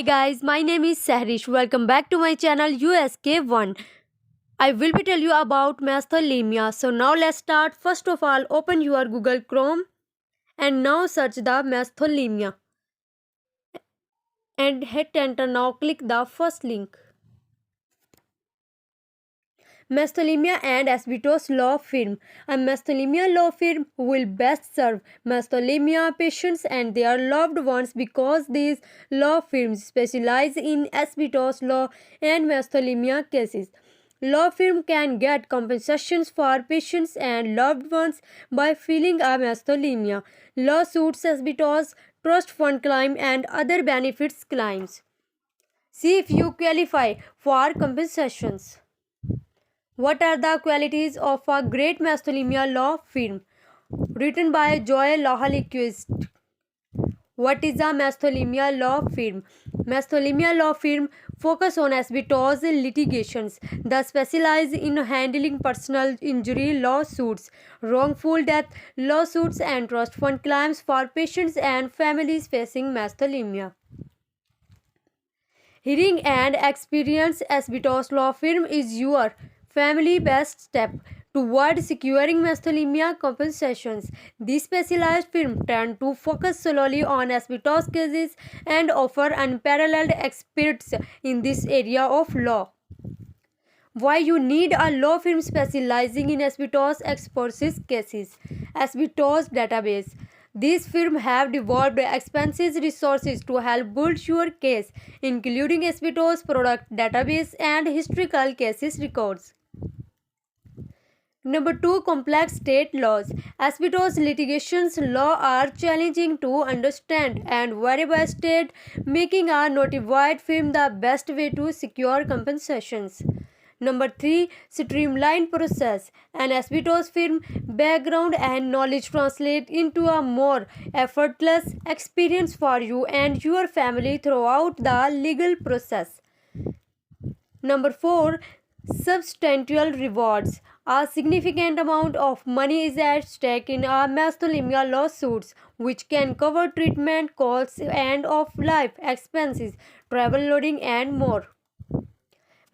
guys, my name is Sahrish. Welcome back to my channel USK1. I will be tell you about Mastolimia. So now let's start. First of all, open your Google Chrome and now search the Mastolimia and hit enter. Now click the first link. Mastolimia and Asbestos Law Firm. A Mastolimia law firm will best serve Mastolimia patients and their loved ones because these law firms specialize in asbestos law and Mastolimia cases. Law firm can get compensations for patients and loved ones by filing a Mastolimia lawsuits, asbestos, trust fund claim, and other benefits claims. See if you qualify for compensations. What are the qualities of a great Mastolimia law firm? Written by Joy Lahaliquist. What is a Mastolimia law firm? Mastolimia law firm focus on asbestos litigations. They specialize in handling personal injury lawsuits, wrongful death lawsuits, and trust fund claims for patients and families facing Mastolimia. Hearing and experienced asbestos law firm is your family best step toward securing Mastolimia compensations. This specialized firm tend to focus solely on asbestos cases and offer unparalleled experts in this area of law. Why you need a law firm specializing in asbestos expertise cases? Asbestos database. These firms have developed expensive resources to help build your case, including asbestos product database and historical cases records. Number 2. Complex state laws. Asbestos litigations law are challenging to understand and vary by state, making a notified firm the best way to secure compensations. Number 3. Streamlined process. An asbestos firm background and knowledge translate into a more effortless experience for you and your family throughout the legal process. Number 4. Substantial rewards. A significant amount of money is at stake in a Mastolimia lawsuits, which can cover treatment costs and of life expenses, travel lodging, and more.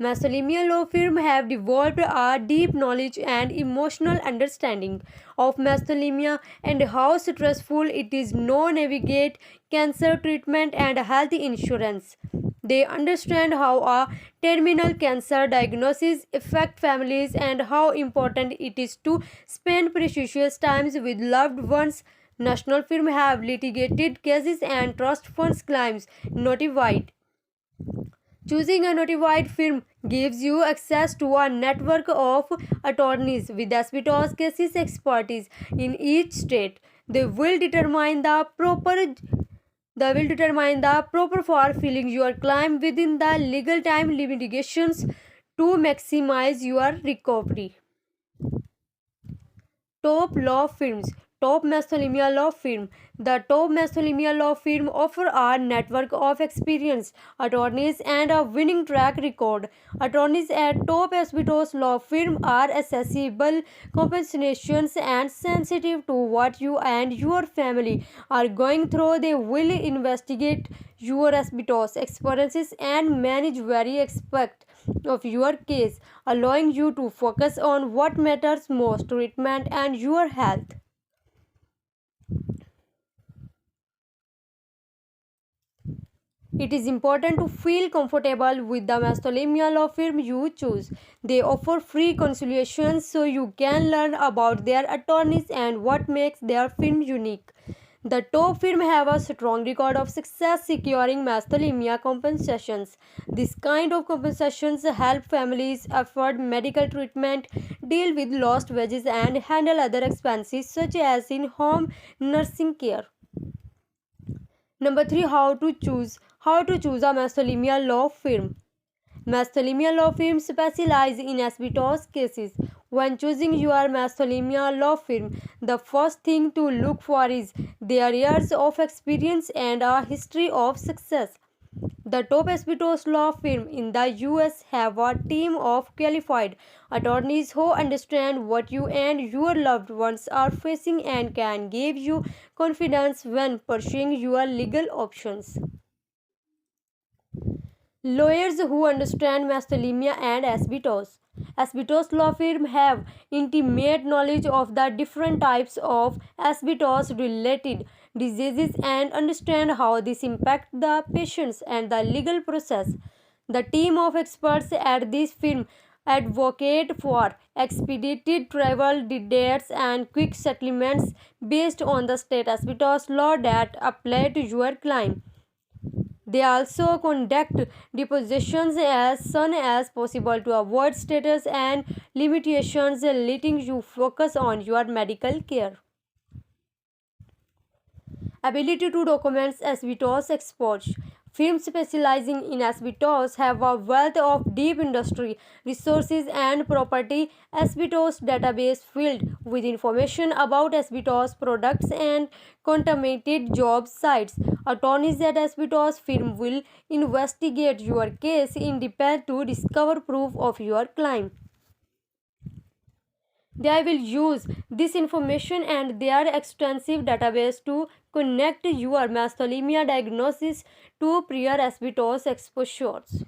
Mastolimia law firm have developed a deep knowledge and emotional understanding of Mastolimia and how stressful it is to navigate cancer treatment and health insurance. They understand how a terminal cancer diagnosis affects families and how important it is to spend precious times with loved ones. National firm have litigated cases and trust funds claims notified. Choosing a notified firm gives you access to a network of attorneys with asbestos cases expertise in each state. They will determine the proper for filing your claim within the legal time limitations to maximize your recovery. Top law firms. Top Mastolimia Law Firm. The top Mastolimia Law Firm offer a network of experienced attorneys and a winning track record. Attorneys at top asbestos law firm are accessible, compensations, and sensitive to what you and your family are going through. They will investigate your asbestos experiences and manage every aspect of your case, allowing you to focus on what matters most, treatment and your health. It is important to feel comfortable with the Mastolimia law firm you choose. They offer free consultations so you can learn about their attorneys and what makes their firm unique. The top firm have a strong record of success securing Mastolimia compensations. This kind of compensations help families afford medical treatment, deal with lost wages, and handle other expenses such as in-home nursing care. Number 3. How to choose a Mastolimia law firm. Mastolimia law firms specialize in asbestos cases. When choosing your Mastolimia law firm, the first thing to look for is their years of experience and a history of success. The top asbestos law firm in the US have a team of qualified attorneys who understand what you and your loved ones are facing and can give you confidence when pursuing your legal options. Lawyers who understand Mastolimia and asbestos. Asbestos law firm have intimate knowledge of the different types of asbestos related diseases and understand how this impact the patients and the legal process. The team of experts at this firm advocate for expedited travel dates and quick settlements based on the state asbestos law that apply to your client. They also conduct depositions as soon as possible to avoid status and limitations, letting you focus on your medical care. Ability to document asbestos exposure. Firms specializing in asbestos have a wealth of deep industry resources and property asbestos database filled with information about asbestos products and contaminated job sites. Attorneys at asbestos firm will investigate your case in depth to discover proof of your claim. They will use this information and their extensive database to connect your Mastolimia diagnosis to prior asbestos exposures.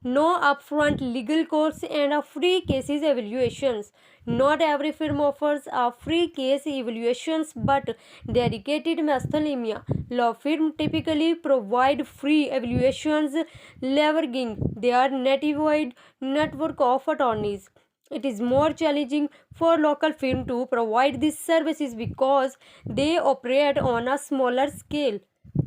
No upfront legal costs and a free cases evaluations. Not every firm offers a free case evaluations, but dedicated Mastolimia law firm typically provide free evaluations leveraging their nationwide network of attorneys. It is more challenging for local firms to provide these services because they operate on a smaller scale.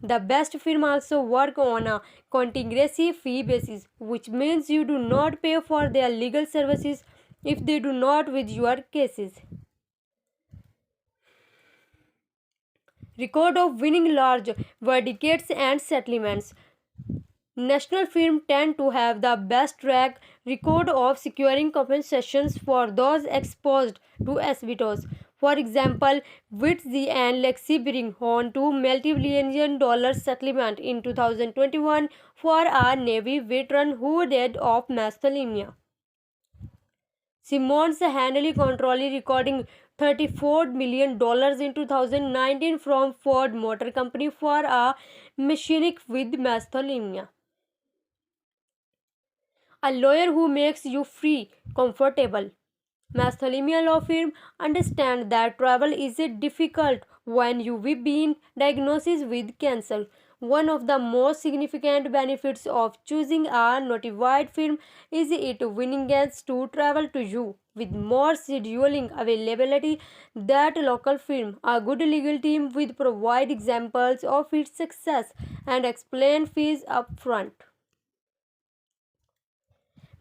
The best firms also work on a contingency fee basis, which means you do not pay for their legal services if they do not with your cases. Record of winning large verdicts and settlements. National firms tend to have the best track record of securing compensations for those exposed to asbestos. For example, Witzy and Lexi bring home to multi-billion dollar settlement in 2021 for a Navy veteran who died of Mastolimia. Simmons handily controlling recording $34 million in 2019 from Ford Motor Company for a mechanic with Mastolimia. A lawyer who makes you free, comfortable. Mastolimia law firm understand that travel is difficult when you've been diagnosed with cancer. One of the most significant benefits of choosing a notified firm is it willingness to travel to you. With more scheduling availability, that local firm, a good legal team will provide examples of its success and explain fees upfront.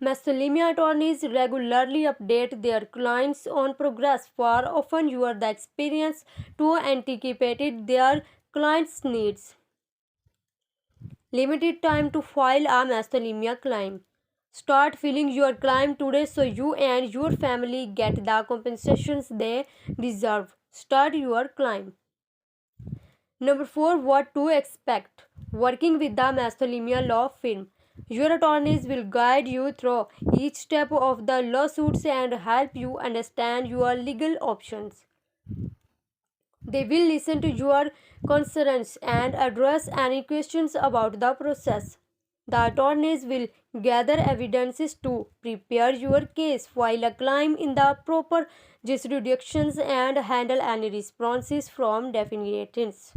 Mastolimia attorneys regularly update their clients on progress, for often you are the experience to anticipate their clients' needs. Limited time to file a Mastolimia claim. Start filing your claim today so you and your family get the compensations they deserve. Start your claim. Number 4. What to expect. Working with the Mastolimia law firm. Your attorneys will guide you through each step of the lawsuits and help you understand your legal options. They will listen to your concerns and address any questions about the process. The attorneys will gather evidences to prepare your case, file a claim in the proper jurisdictions, and handle any responses from defendants.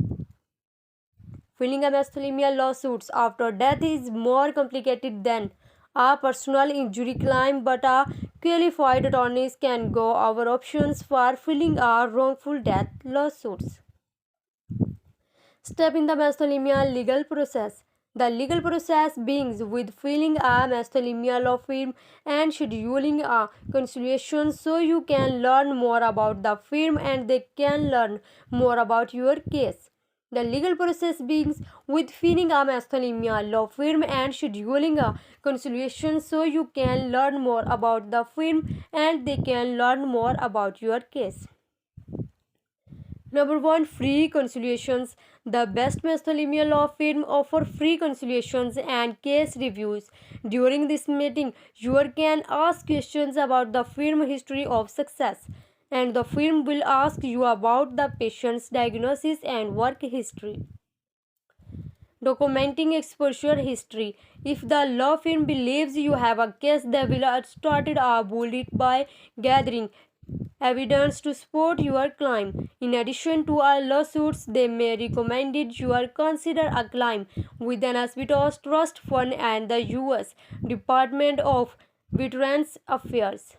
Filing a Mastolimia lawsuits after death is more complicated than a personal injury claim, but a qualified attorneys can go over options for filing a wrongful death lawsuits. Step in the Mastolimia legal process. The legal process begins with filing a Mastolimia law firm and scheduling a consultation so you can learn more about the firm and they can learn more about your case. The legal process begins with filing a Mastolimia law firm and scheduling a consultation so you can learn more about the firm and they can learn more about your case. Number 1. Free consultations. The best Mastolimia law firm offer free consultations and case reviews. During this meeting, you can ask questions about the firm history of success, and the firm will ask you about the patient's diagnosis and work history. Documenting exposure history. If the law firm believes you have a case, they will start a bullet by gathering evidence to support your claim. In addition to our lawsuits, they may recommend you consider a claim with an asbestos trust fund and the U.S. Department of Veterans Affairs.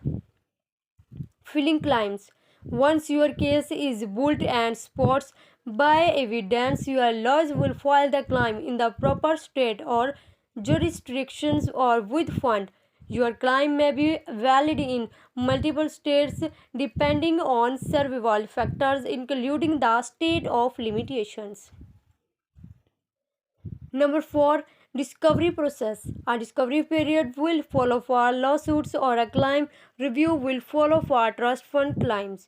Filing claims. Once your case is built and supports by evidence, your lawyers will file the claim in the proper state or jurisdictions or with fund. Your claim may be valid in multiple states depending on several factors, including the state of limitations. Number 4. Discovery process. A discovery period will follow for lawsuits or a claim review will follow for trust fund claims.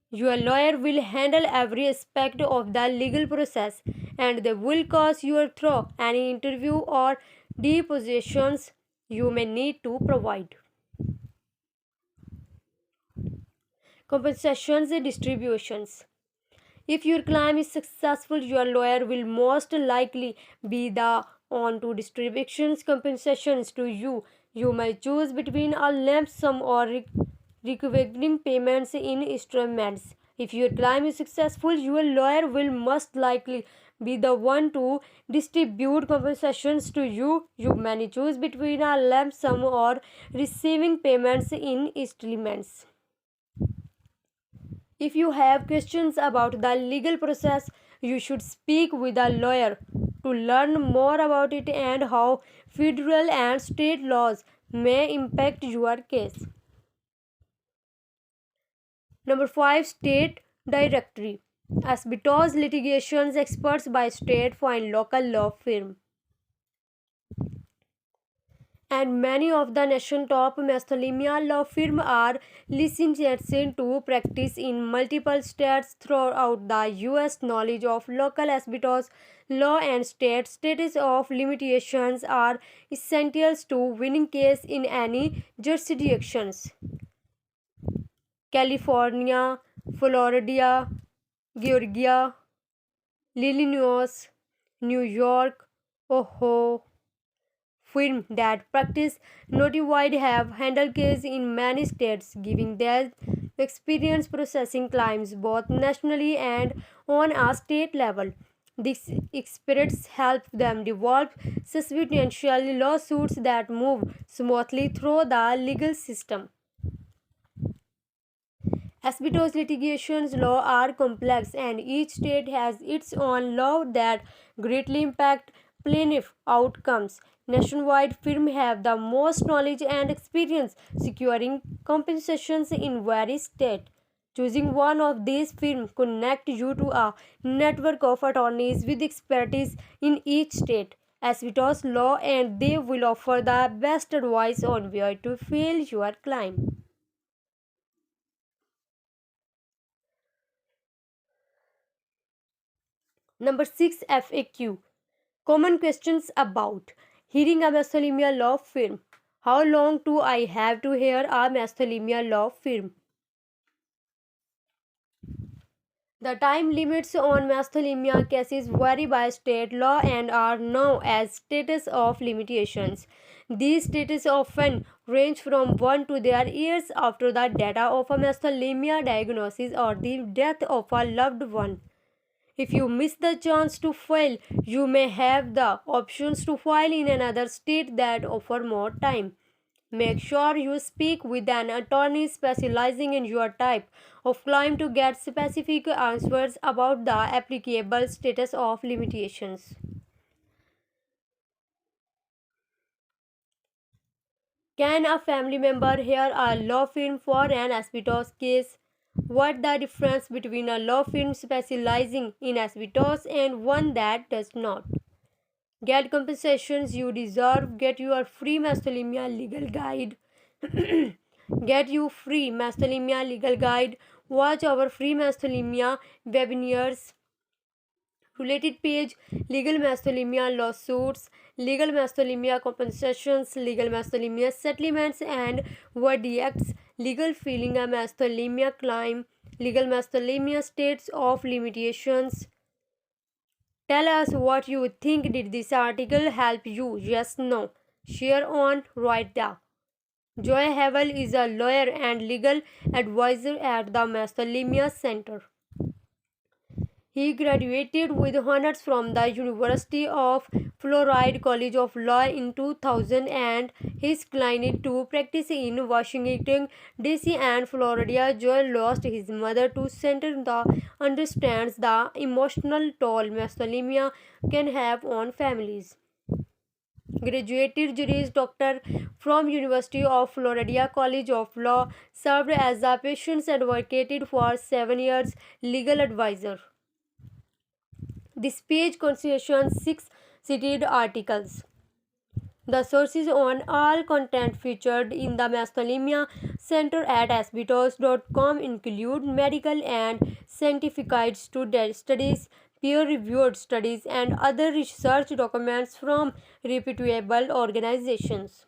Your lawyer will handle every aspect of the legal process and they will cause you through any interview or depositions you may need to provide. Compensations and distributions. If your claim is successful, your lawyer will most likely be the on to distributions compensations to you. You may choose between a lump sum or recovering payments in instruments. If your claim is successful, your lawyer will most likely be the one to distribute compensations to you. You may choose between a lump sum or receiving payments in instruments. If you have questions about the legal process, you should speak with a lawyer to learn more about it and how federal and state laws may impact your case. Number 5. State Directory. Asbestos litigations experts by state find local law firm. And many of the nation's top Mastolimia law firms are licensed to practice in multiple states throughout the U.S. Knowledge of local asbestos law and state status of limitations are essential to winning case in any jurisdictions. California, Florida, Georgia, Illinois, New York, Ohio. Firms that practice notified have handled cases in many states, giving their experience processing claims both nationally and on a state level. This experience helps them develop substantial lawsuits that move smoothly through the legal system. Asbestos litigations law are complex and each state has its own law that greatly impact plaintiff outcomes. Nationwide firms have the most knowledge and experience securing compensations in various states. Choosing one of these firms connect you to a network of attorneys with expertise in each state. Asbestos law and they will offer the best advice on where to file your claim. Number 6. FAQ. Common questions about hearing a Mastolimia law firm. How long do I have to hear a Mastolimia law firm? The time limits on Mastolimia cases vary by state law and are known as status of limitations. These status often range from 1 to 3 years after the date of a Mastolimia diagnosis or the death of a loved one. If you miss the chance to file, you may have the options to file in another state that offer more time. Make sure you speak with an attorney specializing in your type of claim to get specific answers about the applicable status of limitations. Can a family member hear a law firm for an asbestos case? What the difference between a law firm specializing in asbestos and one that does not? Get compensations you deserve. Get your free Mastolimia legal guide. Get you free Mastolimia legal guide. Watch our free Mastolimia webinars. Related page: legal Mastolimia lawsuits, legal Mastolimia compensations, legal Mastolimia settlements and verdicts, legal filing a Mastolimia claim, legal Mastolimia states of limitations, Tell us what you think. Did this article help you? Yes, no. Share on, write down. Joy Havel is a lawyer and legal advisor at the Mastolimia Center. He graduated with honors from the University of Florida College of Law in 2000 and his client to practice in Washington, D.C. and Florida. Joel lost his mother to center that understands the emotional toll mastolimia can have on families. Graduated jurist doctor from University of Florida College of Law, served as a patient's advocate for 7 years, legal advisor. This page contains 6 cited articles. The sources on all content featured in the Mastolimia Center at asbetos.com include medical and scientific studies, peer-reviewed studies, and other research documents from reputable organizations.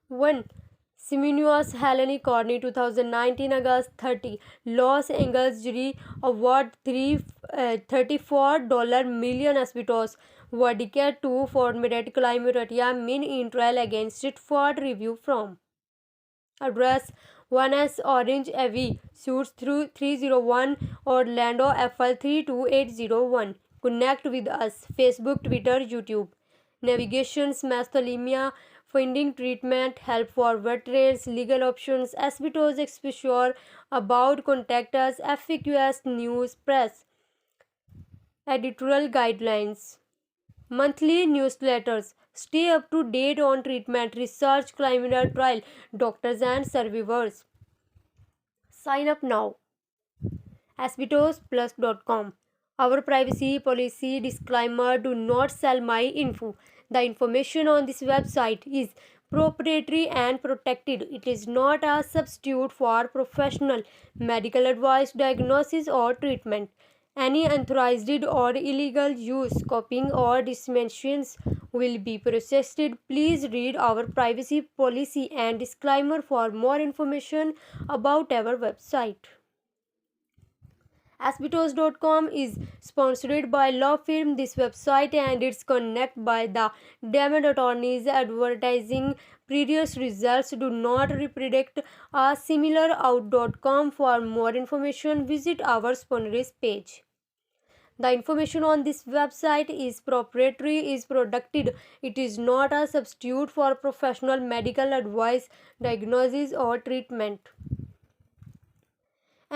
1. Simenos Helene Corney 2019 August 30 Los Angeles Jury Award $34 million asbestos verdict to formulate Climateria mean in trial against it for review from. Address 1S Orange AV Suits through 301 Orlando FL 32801. Connect with us Facebook, Twitter, YouTube. Navigations Mastolimia Finding treatment, help for veterans, legal options, asbestos exposure, about contact us, FAQs, news, press, editorial guidelines, monthly newsletters, stay up to date on treatment, research, clinical trial, doctors and survivors. Sign up now. asbestosplus.com. Our privacy policy disclaimer: do not sell my info. The information on this website is proprietary and protected. It is not a substitute for professional medical advice, diagnosis, or treatment. Any unauthorized or illegal use, copying, or disseminations will be processed. Please read our privacy policy and disclaimer for more information about our website. asbestos.com is sponsored by law firm. This website and its connect by the damned attorneys. Advertising previous results do not reproduce a similar out.com. For more information, visit our sponsors page. The information on this website is proprietary, is protected. It is not a substitute for professional medical advice, diagnosis, or treatment.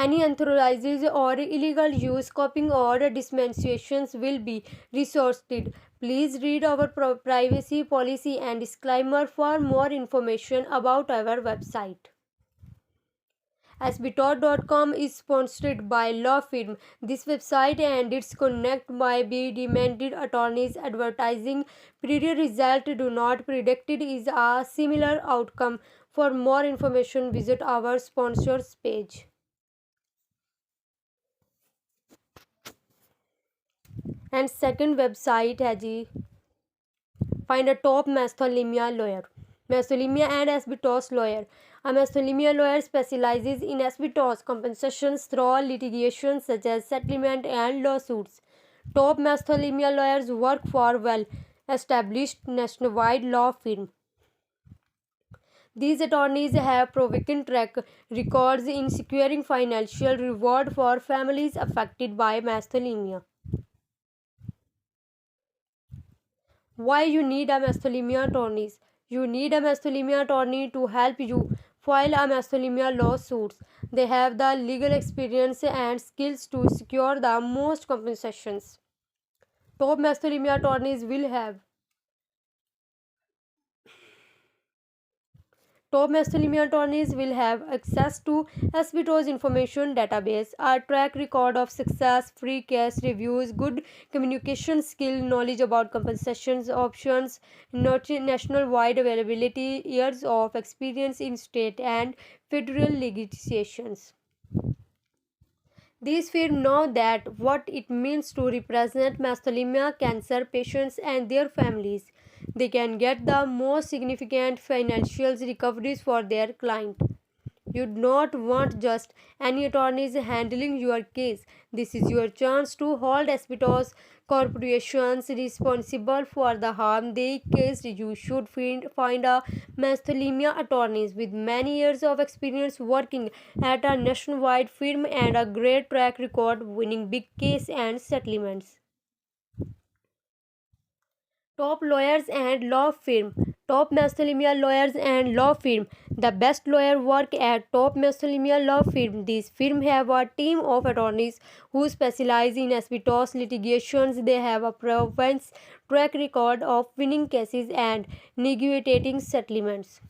Any unauthorized or illegal use, copying, or disseminations will be resourced. Please read our privacy policy and disclaimer for more information about our website. asbestos.com is sponsored by law firm. This website and its connect by be demanded attorneys. Advertising prior result do not predicted is a similar outcome. For more information, visit our sponsors page. And second website है जी find a top mastolimia lawyer. Mastolimia and asbestos lawyer. A mastolimia lawyer specializes in asbestos compensations through litigation such as settlement and lawsuits. Top mastolimia lawyers work for well-established nationwide law firm. These attorneys have proven track records in securing financial reward for families affected by mastolimia. Why you need a mastolimia attorneys? You need a mastolimia attorney to help you file a mastolimia lawsuits. They have the legal experience and skills to secure the most compensations. Top mastolimia attorneys will have access to asbestos information database, a track record of success, free case reviews, good communication skill, knowledge about compensations options, national-wide availability, years of experience in state and federal legislations. These firms know that what it means to represent mastolimia cancer patients and their families. They can get the most significant financial recoveries for their client. You don't want just any attorneys handling your case. This is your chance to hold asbestos corporations responsible for the harm they caused. You should find a Mastolimia attorneys with many years of experience working at a nationwide firm and a great track record winning big case and settlements. Top lawyers and law firm. Top Mastolimia lawyers and law firm. The best lawyer work at Top Mastolimia law firm. These firm have a team of attorneys who specialize in asbestos litigations. They have a proven track record of winning cases and negotiating settlements.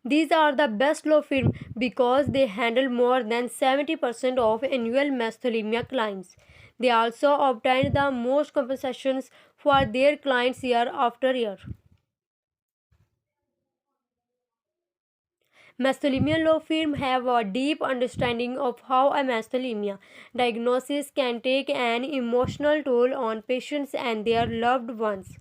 These are the best law firm because they handle more than 70% of annual Mastolimia claims. They also obtain the most compensations for their clients year after year. Mastolimia law firm have a deep understanding of how a mastolimia diagnosis can take an emotional toll on patients and their loved ones.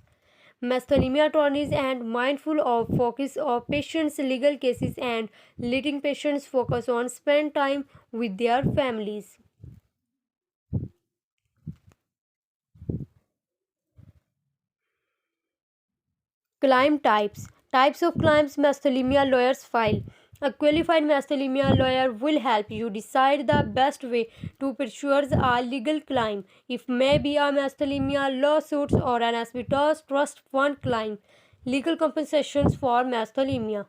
Mastolimia attorneys and mindful of focus of patients' legal cases and letting patients focus on spend time with their families. Claim types. Types of claims Mastolimia lawyers file. A qualified Mastolimia lawyer will help you decide the best way to pursue a legal claim. If maybe a Mastolimia lawsuit or an asbestos trust fund claim. Legal compensations for Mastolimia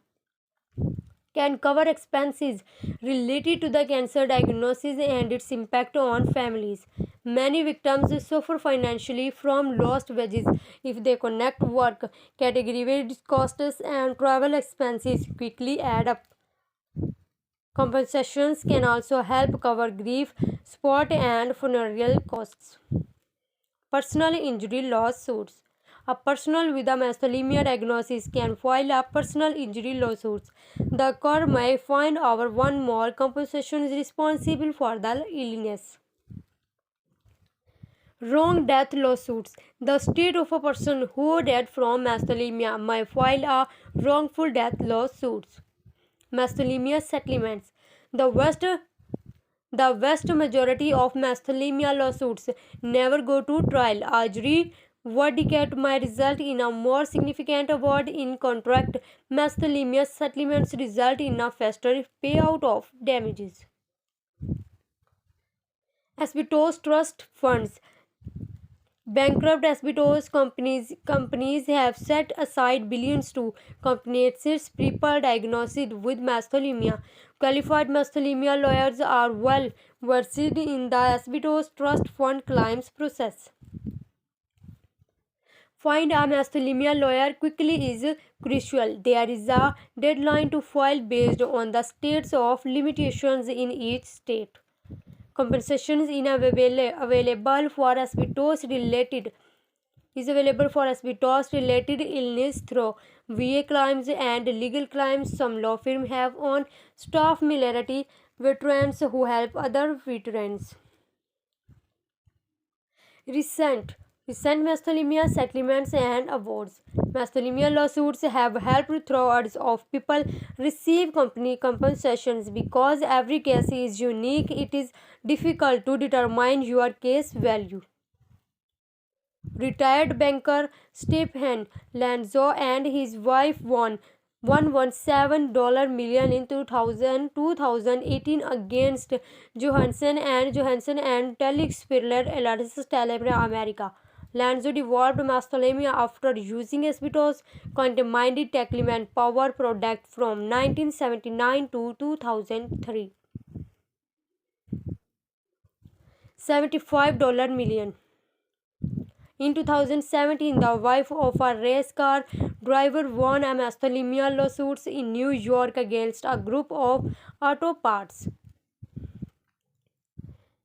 can cover expenses related to the cancer diagnosis and its impact on families. Many victims suffer financially from lost wages if they connect work, category costs, and travel expenses quickly add up. Compensations can also help cover grief, support, and funeral costs. Personal injury lawsuits. A person with a mesothelioma diagnosis can file a personal injury lawsuit. The court may find over one more compensation is responsible for the illness. Wrong death lawsuits. The state of a person who died from mesothelioma may file a wrongful death lawsuit. Mastolimia settlements. The vast majority of Mastolimia lawsuits never go to trial. A jury verdict might result in a more significant award. In contract, Mastolimia settlements result in a faster payout of damages. Asbestos trust funds. Bankrupt asbestos companies have set aside billions to compensate people diagnosed with mastolimia. Qualified mastolimia lawyers are well versed in the asbestos trust fund claims process. Find a mastolimia lawyer quickly is crucial. There is a deadline to file based on the states of limitations in each state. Compensations in available for asbestos related illness through VA claims and legal claims. Some law firms have on staff military veterans who help other veterans. Recent Recent Mastolimia settlements and awards. Mastolimia lawsuits have helped thousands of people receive company compensations because every case is unique. It is difficult to determine your case value. Retired banker Stephen Lanzo and his wife won $117 million in 2018 against Johansson and Telix Spirler Elartis America. Lanzo developed mastolemia after using asbestos contaminated Tecliman power product from 1979 to 2003. $75 million. In 2017, the wife of a race car driver won a Mastolimia lawsuit in New York against a group of auto parts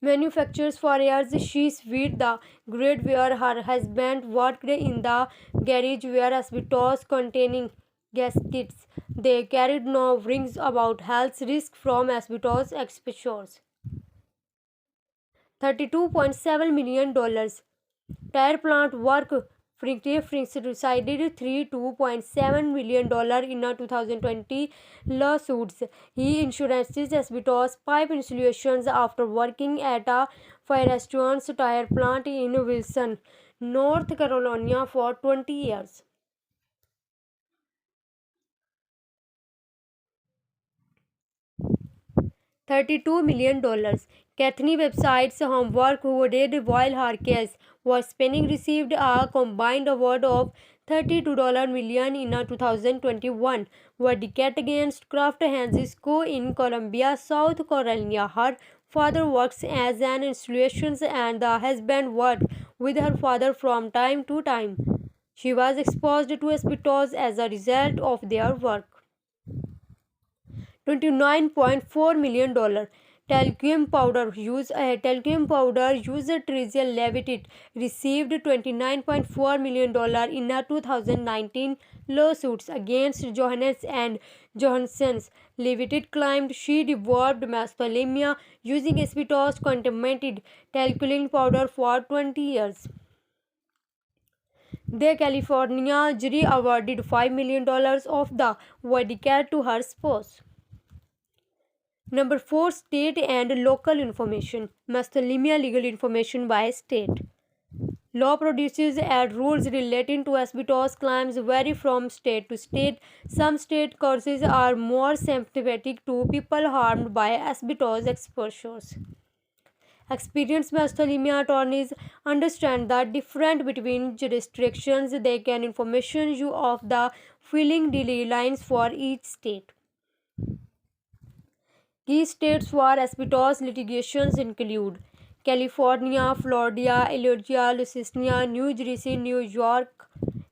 manufacturers. For years, she swept the grid where her husband worked in the garage where asbestos containing gaskets. They carried no warnings about health risks from asbestos exposures. $32.7 million. Tire plant work Frings decided $2.7 million in a 2020 lawsuits. He insurances asbestos pipe installations after working at a Firestone's tire plant in Wilson, North Carolina for 20 years. $32 million. Kathleen website's homework who did while her case was spinning received a combined award of $32 million in a 2021 verdict against Kraft Heinz Co. in Columbia, South Carolina. Her father works as an installation and the husband worked with her father from time to time. She was exposed to asbestos as a result of their work. $29.4 million. Talcum powder user Teresa Levitt received $29.4 million in a 2019 lawsuits against Johannes and Johansson's. Levitt claimed she developed Mastolimia using asbestos contaminated talcum powder for 20 years. The California jury awarded $5 million of the verdict to her spouse. Number 4. State and local information. Mastolimia legal information by state. Law produces and rules relating to asbestos claims vary from state to state. Some state courts are more sympathetic to people harmed by asbestos exposures. Experienced Mastolimia attorneys understand the difference between jurisdictions. They can information you of the filing deadlines for each state. Key states for asbestos litigations include California, Florida, Illinois, Louisiana, New Jersey, New York,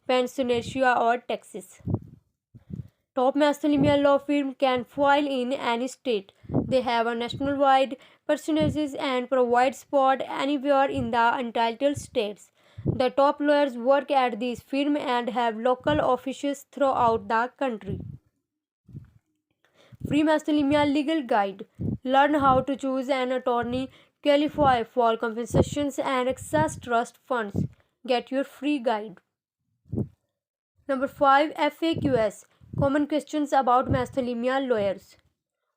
Pennsylvania, or Texas. Top Mastolimia law firm can file in any state. They have a nationwide personages and provide support anywhere in the entitled states. The top lawyers work at this firm and have local offices throughout the country. Free Mastolimia Legal Guide. Learn how to choose an attorney, qualify for compensations, and access trust funds. Get your free guide. Number 5. FAQs. Common questions about Mastolimia lawyers.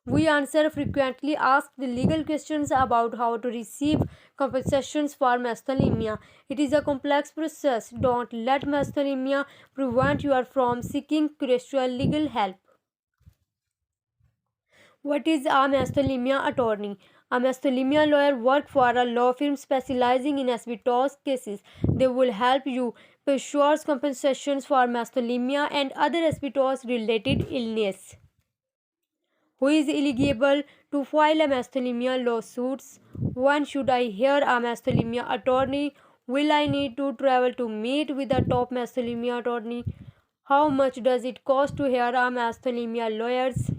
We answer frequently asked legal questions about how to receive compensations for Mastolimia. It is a complex process. Don't let Mastolimia prevent you from seeking crucial legal help. What is a Mastolimia attorney? A Mastolimia lawyer works for a law firm specializing in asbestos cases. They will help you pursue compensations for Mastolimia and other asbestos-related illness. Who is eligible to file a Mastolimia lawsuits? When should I hire a Mastolimia attorney? Will I need to travel to meet with a top Mastolimia attorney? How much does it cost to hire a Mastolimia lawyers?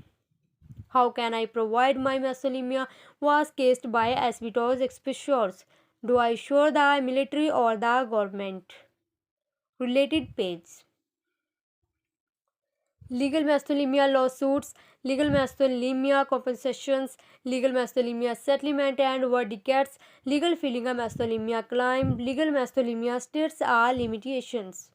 How can I provide my Mastolimia was caused by asbestos exposures? Do I show the military or the government? Related page. Legal Mastolimia lawsuits, legal Mastolimia compensations, legal Mastolimia settlement and verdicts, legal filing a Mastolimia claim, legal Mastolimia states are limitations.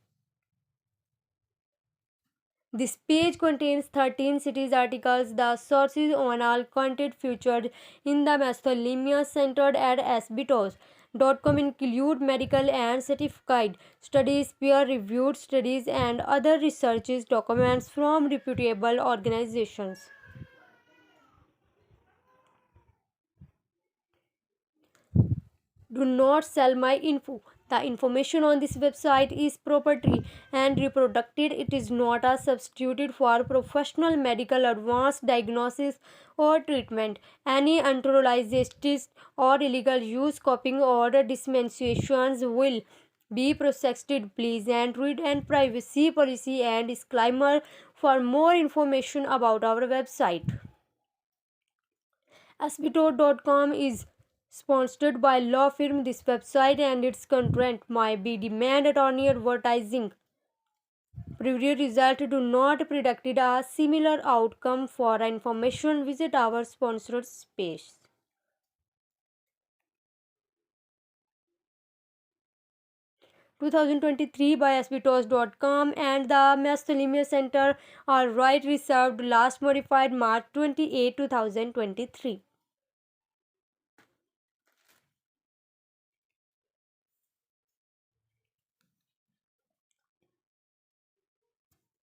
This page contains 13 cities articles. The sources on all content featured in the Mastolimia centered at asbestos.com include medical and certified studies, peer-reviewed studies, and other research documents from reputable organizations. Do not sell my info. The information on this website is proprietary and reproduced. It is not a substitute for professional medical advanced diagnosis or treatment. Any unauthorized or illegal use, copying, or disseminations will be processed. Please and read and privacy policy and disclaimer for more information about our website. Asbestos.com is sponsored by law firm. This website and its content might be demand attorney advertising. Previous results do not predict a similar outcome. For information, visit our sponsored page. 2023 by asbestos.com, and the Mastolimia Center are right reserved last modified March 28, 2023.